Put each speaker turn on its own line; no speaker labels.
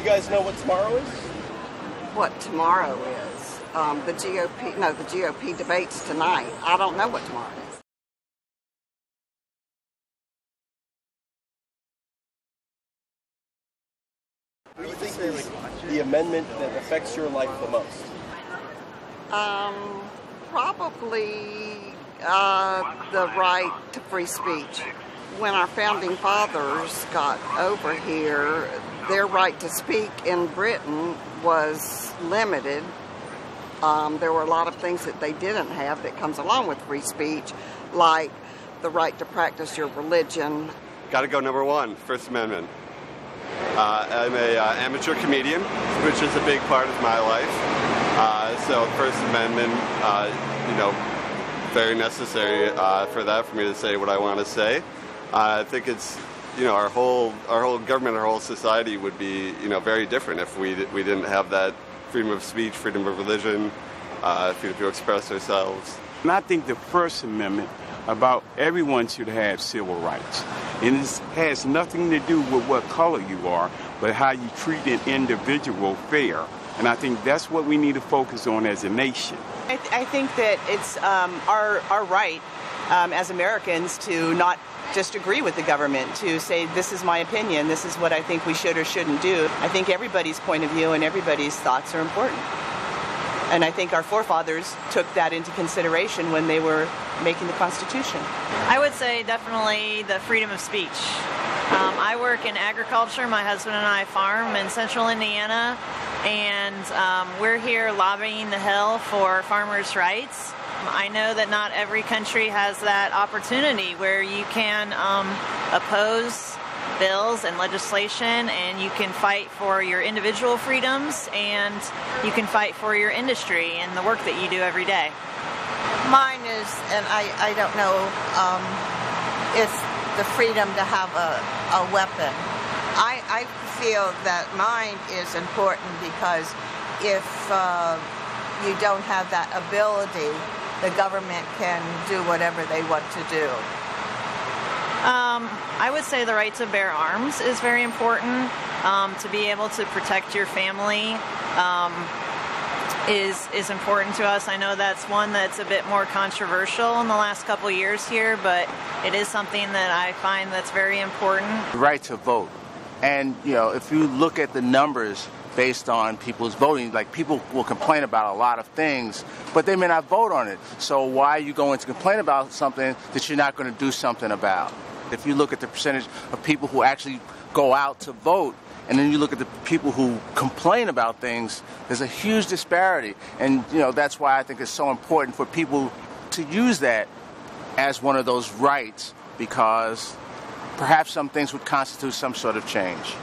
you guys know what tomorrow is?
What tomorrow is? The GOP debates tonight. I don't know what tomorrow is.
What do you think is the amendment that affects your life the most?
Probably the right to free speech. When our founding fathers got over here, their right to speak in Britain was limited. There were a lot of things that they didn't have that comes along with free speech, like the right to practice your religion.
Got to go number one, First Amendment. I'm an amateur comedian, which is a big part of my life. So First Amendment, very necessary for that, for me to say what I want to say. I think it's, our whole government, our whole society would be, very different if we didn't have that freedom of speech, freedom of religion, freedom to express ourselves.
And I think the First Amendment about everyone should have civil rights. And it has nothing to do with what color you are, but how you treat an individual fair. And I think that's what we need to focus on as a nation.
I think that it's our right as Americans to not just agree with the government, to say this is my opinion, this is what I think we should or shouldn't do. I think everybody's point of view and everybody's thoughts are important. And I think our forefathers took that into consideration when they were making the Constitution.
I would say definitely the freedom of speech. I work in agriculture. My husband and I farm in central Indiana, and we're here lobbying the Hill for farmers' rights. I know that not every country has that opportunity where you can oppose bills and legislation, and you can fight for your individual freedoms, and you can fight for your industry and the work that you do every day.
Mine is, and I don't know, it's the freedom to have a weapon. I feel that mine is important because if you don't have that ability, the government can do whatever they want to do.
I would say the right to bear arms is very important. To be able to protect your family is important to us. I know that's one that's a bit more controversial in the last couple years here, but it is something that I find that's very important.
The right to vote. And, if you look at the numbers based on people's voting, like people will complain about a lot of things, but they may not vote on it. So why are you going to complain about something that you're not going to do something about? If you look at the percentage of people who actually go out to vote, and then you look at the people who complain about things, there's a huge disparity. And, that's why I think it's so important for people to use that as one of those rights, because perhaps some things would constitute some sort of change.